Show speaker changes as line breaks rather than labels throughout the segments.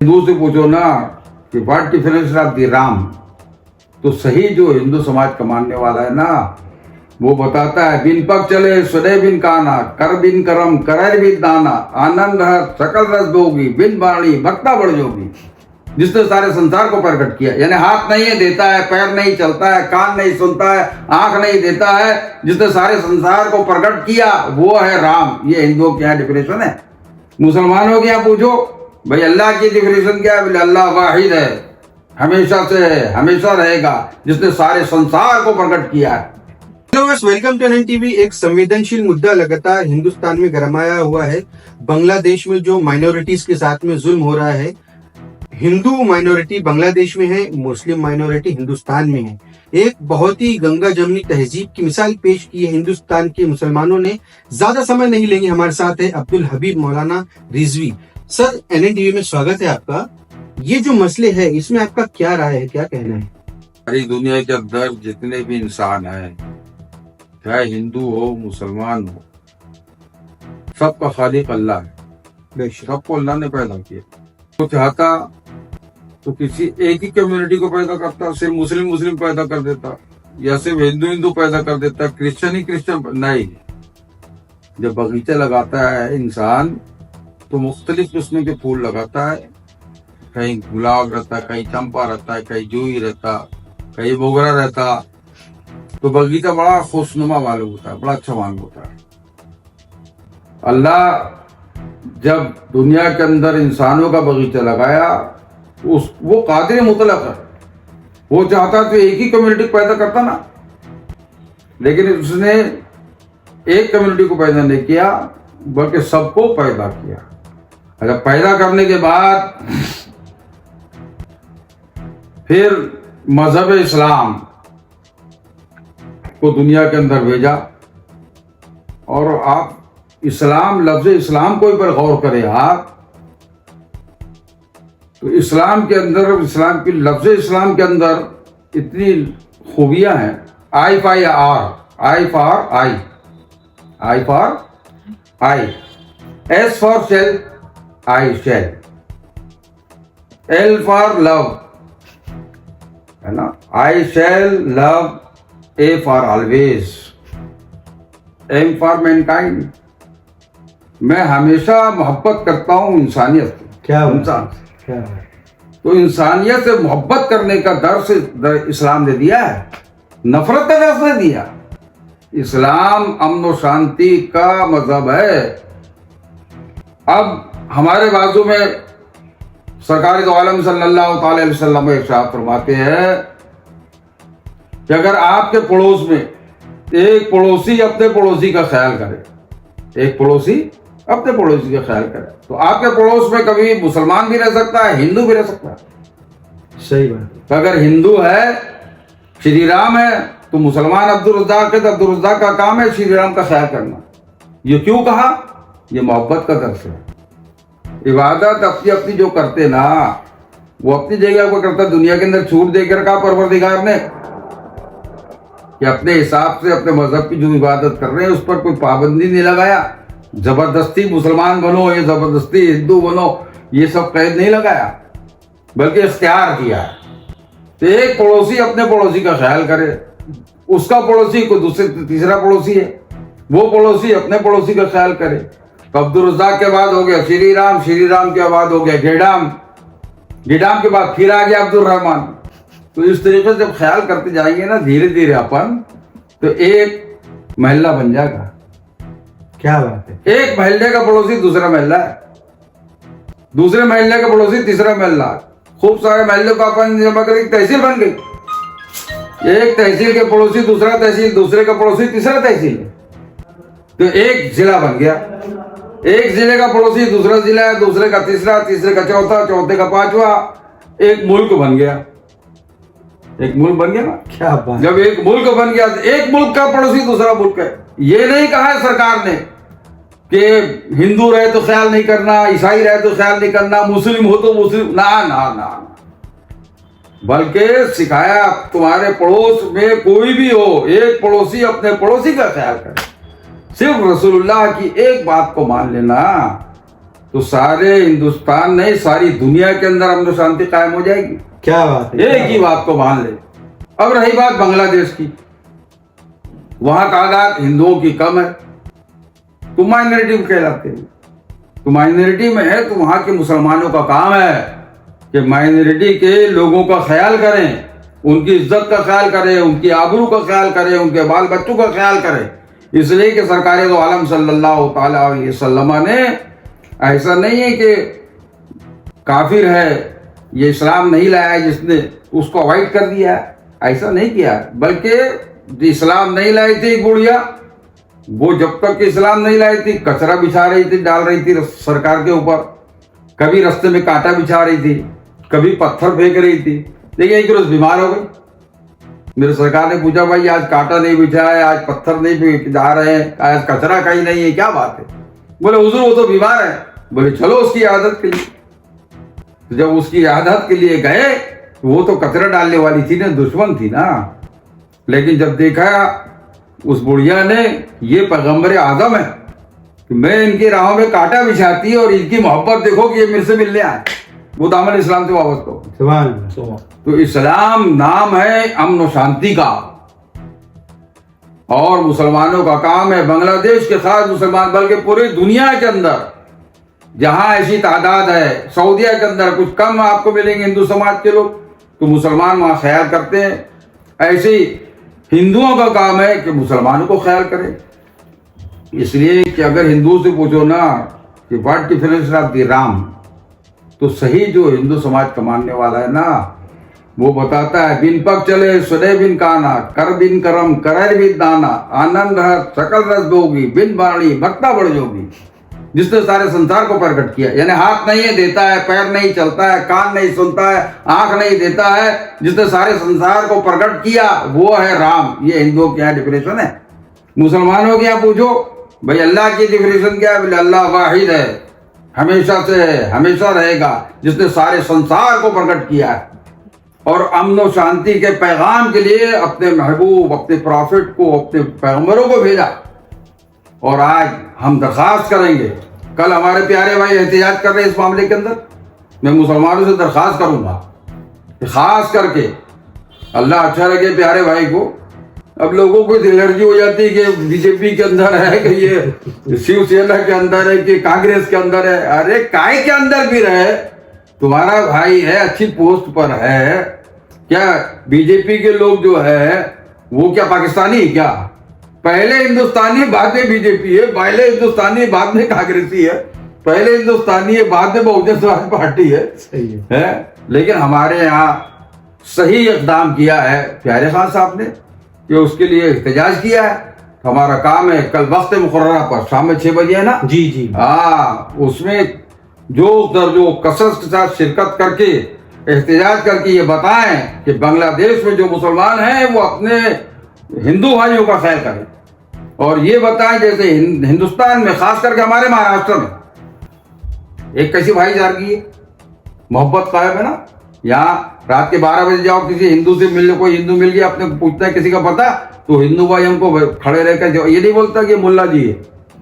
हिंदू से पूछो ना कि what difference of the Ram, तो सही जो हिंदू समाज का मानने वाला है ना, वो बताता है बिन पग चले सुने बिन काना, कर बिन करम करे बिन दाना, आनंद है सकल रस दोगी, बिन बाणी भक्ता बढ़ जोगी। जिसने सारे संसार को प्रकट किया, यानी हाथ नहीं देता है, पैर नहीं चलता है, कान नहीं सुनता है, आंख नहीं देता है, जिसने सारे संसार को प्रकट किया वो है राम। ये हिंदुओं के यहाँ डिफिनेशन है। मुसलमानों के यहाँ पूछो भाई अल्लाह की डिफिनेशन क्या है, बोले अल्लाह वाहिद है, हमेशा से है, हमेशा रहेगा, जिसने सारे संसार को प्रकट किया है।
Hello guys, welcome to NN TV. एक संवेदनशील मुद्दा लगातार हिंदुस्तान में गरमाया हुआ है। बांग्लादेश में जो माइनॉरिटीज के साथ में जुल्म हो रहा है, हिंदू माइनॉरिटी बांग्लादेश में है, मुस्लिम माइनॉरिटी हिंदुस्तान में है। एक बहुत ही गंगा जमनी तहजीब की मिसाल पेश की है हिंदुस्तान के मुसलमानों ने। ज्यादा समय नहीं लेंगे, हमारे साथ है अब्दुल हबीब मौलाना रिजवी। सर, एनएन टीवी में स्वागत है आपका। ये जो मसले है इसमें आपका क्या राय है, क्या कहना है?
सारी दुनिया के अंदर जितने भी इंसान हैं, चाहे हिंदू हो मुसलमान हो, सबका खालिक अल्लाह है। सबको अल्लाह ने पैदा किया। तो चाहता तो किसी एक ही कम्युनिटी को पैदा करता, सिर्फ मुस्लिम पैदा कर देता, या सिर्फ हिंदू पैदा कर देता, क्रिश्चियन ही क्रिश्चियन नहीं। जब बगीचा लगाता है इंसान तो मुख्तलिफ किस्म के फूल लगाता है। कहीं गुलाब रहता, कहीं चंपा रहता है, कहीं जूही रहता, कहीं मोगरा रहता। तो बगीचा बड़ा खुशनुमा मालूम होता है, बड़ा अच्छा मालूम होता है। अल्लाह जब दुनिया के अंदर इंसानों का बगीचा लगाया, वो कादिर मुतलक है। वो चाहता तो एक ही कम्युनिटी पैदा करता ना, लेकिन उसने एक कम्युनिटी को पैदा नहीं किया, बल्कि सबको पैदा किया। अगर पैदा करने के बाद फिर मजहब इस्लाम को दुनिया के अंदर भेजा। और आप इस्लाम, लफ्ज इस्लाम को पर गौर करें आप, तो इस्लाम के अंदर, इस्लाम की लफ्ज इस्लाम के अंदर इतनी खूबियां हैं। I for R, I for I, I for I, S for shall, I shall, L for love, है ना, I shall love, A for always, M for mankind. मैं हमेशा मोहब्बत करता हूं इंसानियत से।
क्या
इंसान
क्या है?
तो इंसानियत से मोहब्बत करने का दर्स इस्लाम ने दिया है, नफरत का दर्स नहीं दिया। इस्लाम अमन और शांति का मजहब है। अब हमारे बाजू में सरकार दो आलम सल्लल्लाहु अलैहि वसल्लम इरशाद फरमाते हैं कि अगर आपके पड़ोस में एक पड़ोसी अपने पड़ोसी का ख्याल करे, एक पड़ोसी अपने पड़ोसी का ख्याल करे, तो आपके पड़ोस में कभी मुसलमान भी रह सकता है, हिंदू भी रह सकता है।
सही बात।
तो अगर हिंदू है, श्री राम है, तो मुसलमान अब्दुल रज़्ज़ाक है, तो अब्दुल रज़्ज़ाक का काम है श्री राम का ख्याल करना। ये क्यों कहा? ये मोहब्बत का दर्स है। इबादत अपनी अपनी जो करते ना, वो अपनी जगह को करता। दुनिया के अंदर छूट देकर कहा परवरदिगार ने कि अपने हिसाब से अपने मजहब की जो इबादत कर रहे हैं उस पर कोई पाबंदी नहीं लगाया। जबरदस्ती मुसलमान बनो, ये जबरदस्ती हिंदू बनो, ये सब कैद नहीं लगाया, बल्कि इख्तियार किया। तो एक पड़ोसी अपने पड़ोसी का ख्याल करे, उसका पड़ोसी कोई दूसरे तीसरा पड़ोसी है, वो पड़ोसी अपने पड़ोसी का ख्याल करे। तो अब्दुल रज़्ज़ाक के बाद हो गया श्री राम, श्री राम के बाद हो गया गेडाम, गेडाम के बाद फिर आ गया अब्दुल रहमान। तो इस तरीके से जब ख्याल करते जाएंगे ना धीरे धीरे अपन, तो एक महल्ला बन जाएगा।
क्या बात है?
एक महल्ले का पड़ोसी दूसरा महल्ला है, दूसरे महल्ले का पड़ोसी तीसरा महल्ला। खूब सारे महल्ले को अपन जमा कर एक तहसील बन गई। एक तहसील के पड़ोसी दूसरा तहसील, दूसरे का पड़ोसी तीसरा तहसील, तो एक जिला बन गया। एक जिले का पड़ोसी दूसरा जिला है, दूसरे का तीसरा, तीसरे का चौथा, चौथे का पांचवा, एक मुल्क बन गया। एक मुल्क बन गया ना।
क्या बात।
जब एक मुल्क बन गया, एक मुल्क का पड़ोसी दूसरा मुल्क है। ये नहीं कहा है सरकार ने कि हिंदू रहे तो ख्याल नहीं करना, ईसाई रहे तो ख्याल नहीं करना, मुस्लिम हो तो मुस्लिम, ना ना ना, बल्कि सिखाया तुम्हारे पड़ोस में कोई भी हो, एक पड़ोसी अपने पड़ोसी का ख्याल करे। सिर्फ रसूलुल्लाह की एक बात को मान लेना तो सारे हिंदुस्तान नहीं सारी दुनिया के अंदर अमन शांति कायम हो जाएगी।
क्या बात है,
एक ही बात को मान ले। अब रही बात बांग्लादेश की, वहां तादाद हिंदुओं की कम है, तो माइनॉरिटी कहलाते हैं। तो माइनॉरिटी में है तो वहां के मुसलमानों का काम है कि माइनॉरिटी के लोगों का ख्याल करें, उनकी इज्जत का ख्याल करें, उनकी आबरू का ख्याल करें, उनके बाल बच्चों का ख्याल करें। इसलिए कि सरकार दो आलम सल्लल्लाहु ताला अलैहि वसल्लम ने ऐसा नहीं है कि काफिर है, ये इस्लाम नहीं लाया है जिसने उसको अवॉइड कर दिया, ऐसा नहीं किया। बल्कि जो इस्लाम नहीं लाई थी बुढ़िया, वो जब तक कि इस्लाम नहीं लाई थी कचरा बिछा रही थी, डाल रही थी सरकार के ऊपर, कभी रास्ते में कांटा बिछा रही थी, कभी पत्थर फेंक रही थी। लेकिन एक रोज बीमार हो गई। मेरे सरकार ने पूछा, भाई आज कांटा नहीं बिछा है, आज पत्थर नहीं जा रहे हैं, आज कचरा कहीं नहीं है, क्या बात है? बोले हुजूर वो तो बीमार है। बोले चलो उसकी आदत के लिए। तो जब उसकी आदत के लिए गए, वो तो कचरा डालने वाली थी ना, दुश्मन थी ना। लेकिन जब देखा उस बुढ़िया ने ये पैगंबर आजम है, तो मैं इनकी राहों में कांटा बिछाती है और इनकी मोहब्बत देखो कि ये मेरे से मिलने आए, वो दामन इस्लाम से वाबस्ता हो।
सुभान अल्लाह।
तो इस्लाम नाम है अमन और शांति का, और मुसलमानों का काम है, बांग्लादेश के खास मुसलमान बल्कि पूरी दुनिया के अंदर जहां ऐसी तादाद है, सऊदीया के अंदर कुछ कम आपको मिलेंगे हिंदू समाज के लोग, तो मुसलमान वहां ख्याल करते हैं। ऐसे ही हिंदुओं का काम है कि मुसलमानों को ख्याल करें। इसलिए कि अगर हिंदू से पूछो ना कि what difference of the Ram, तो सही जो हिंदू समाज का मानने वाला है ना, वो बताता है बिन पग चले सुने बिन काना, कर बिन करम करे बिन दाना, आनंद है सकल रस दोगी, बिन बाणी भक्ता बढ़ जोगी। जिसने सारे संसार को प्रकट किया, यानी हाथ नहीं है देता है, पैर नहीं चलता है, कान नहीं सुनता है, आंख नहीं देता है, जिसने सारे संसार को प्रकट किया वो है राम। ये हिंदुओं के यहाँ डिफिनेशन है। मुसलमानों के यहाँ पूछो भाई अल्लाह की डिफिनेशन क्या है? बोले अल्लाह वाहिद है, हमेशा से है, हमेशा रहेगा, जिसने सारे संसार को प्रकट किया है और अमन और शांति के पैगाम के लिए अपने महबूब, अपने प्रॉफिट को, अपने पैगंबरों को भेजा। और आज हम दरखास्त करेंगे, कल हमारे प्यारे भाई एहतियात कर रहे हैं इस मामले के अंदर, मैं मुसलमानों से दरखास्त करूंगा खास करके, अल्लाह अच्छा लगे प्यारे भाई को। अब लोगों को एलर्जी हो जाती है कि बीजेपी के अंदर है, कि ये शिवसेना के अंदर है, कि कांग्रेस के अंदर है। अरे काय के अंदर भी रहे, तुम्हारा भाई है, अच्छी पोस्ट पर है। क्या बीजेपी के लोग जो है वो क्या पाकिस्तानी क्या? पहले हिंदुस्तानी बाद में बीजेपी है, पहले हिंदुस्तानी बाद में कांग्रेसी है, पहले हिंदुस्तानी है बाद में बहुजन समाज पार्टी है।
सही
है। लेकिन हमारे यहाँ सही इकदाम किया है प्यारे खान साहब ने कि उसके लिए एहतजाज किया है। हमारा काम है कल वक्त मुकर्ररा पर शाम में 6 बजे है ना
जी जी,
हाँ, उसमें जो कसरत के साथ शिरकत करके एहतजाज करके ये बताएं कि बांग्लादेश में जो मुसलमान हैं वो अपने हिंदू भाइयों का ख्याल करें, और ये बताएं जैसे हिंदुस्तान में खास करके हमारे महाराष्ट्र में एक कैसी भाईचारगी है, मोहब्बत कायम है ना। यहाँ रात के 12 बजे जाओ, किसी हिंदू से मिलने, कोई हिंदू मिल गया, अपने पूछता है किसी का पता, तो हिंदू भाई हमको खड़े रहकर ये नहीं बोलता कि मुल्ला जी है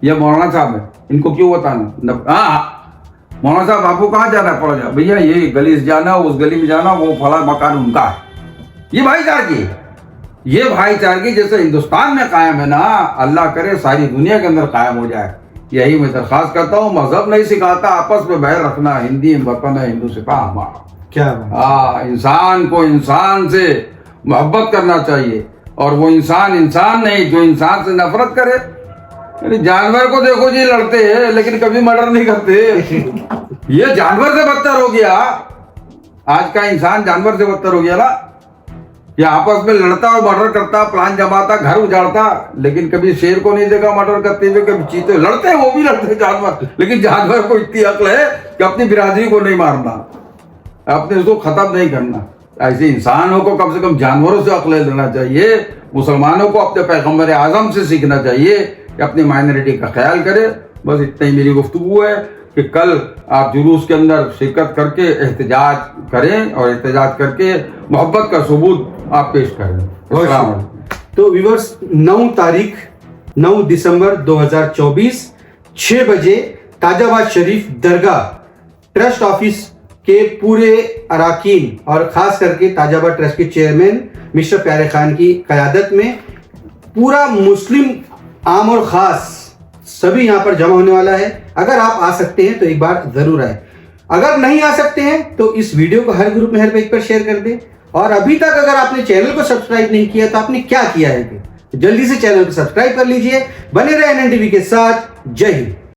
या मौलाना साहब है, इनको क्यों बताना। हाँ, मौलाना साहब आपको कहाँ जाना है? पड़ा जा भैया, ये गली से जाना, उस गली में जाना, वो फला मकान उनका है। ये भाईचारगी, ये भाईचारगी जैसे हिंदुस्तान में कायम है ना, अल्लाह करे सारी दुनिया के अंदर कायम हो जाए। यही मैं दरखास्त करता हूँ। मजहब नहीं सिखाता आपस में बैर रखना, हिंदी वतन है, हिंदू सिखा हमारा।
क्या
इंसान को इंसान से मोहब्बत करना चाहिए, और वो इंसान नहीं जो इंसान से नफरत करे। जानवर को देखो जी, लड़ते हैं लेकिन कभी मर्डर नहीं करते। ये जानवर से बदतर हो गया, आज का इंसान जानवर से बदतर हो गया ना। ये आपस में लड़ता और मर्डर करता, प्लान जमाता, घर उजाड़ता, लेकिन कभी शेर को नहीं देखा मर्डर करते हुए, कभी चीते लड़ते हैं, वो भी लड़ते हैं जानवर। लेकिन जानवर को इतनी अक्ल है कि अपनी बिरादरी को नहीं मारना, अपने उसको खत्म नहीं करना। ऐसे इंसानों को कम से कम जानवरों से अक्ल लेना चाहिए। मुसलमानों को अपने पैगंबर आजम से सीखना चाहिए कि अपनी माइनॉरिटी का ख्याल करे। बस इतना ही मेरी गुफ्तगू है कि कल आप जुलूस के अंदर शिरकत करके एहतजाज करें, और एहतजाज करके मोहब्बत का सबूत आप पेश करें।
तो व्यूअर्स, 9 दिसंबर 2024 6 बजे ताजाबाद शरीफ दरगाह ट्रस्ट ऑफिस के पूरे अराकीन और खास करके ताजाबाद ट्रस्ट के चेयरमैन मिस्टर प्यारे खान की क़यादत में पूरा मुस्लिम आम और खास सभी यहाँ पर जमा होने वाला है। अगर आप आ सकते हैं तो एक बार जरूर आए, अगर नहीं आ सकते हैं तो इस वीडियो को हर ग्रुप में हर पेज पर शेयर कर दें। और अभी तक अगर आपने चैनल को सब्सक्राइब नहीं किया तो आपने क्या किया है, जल्दी से चैनल को सब्सक्राइब कर लीजिए। बने रहे NN टीवी के साथ। जय हिंद।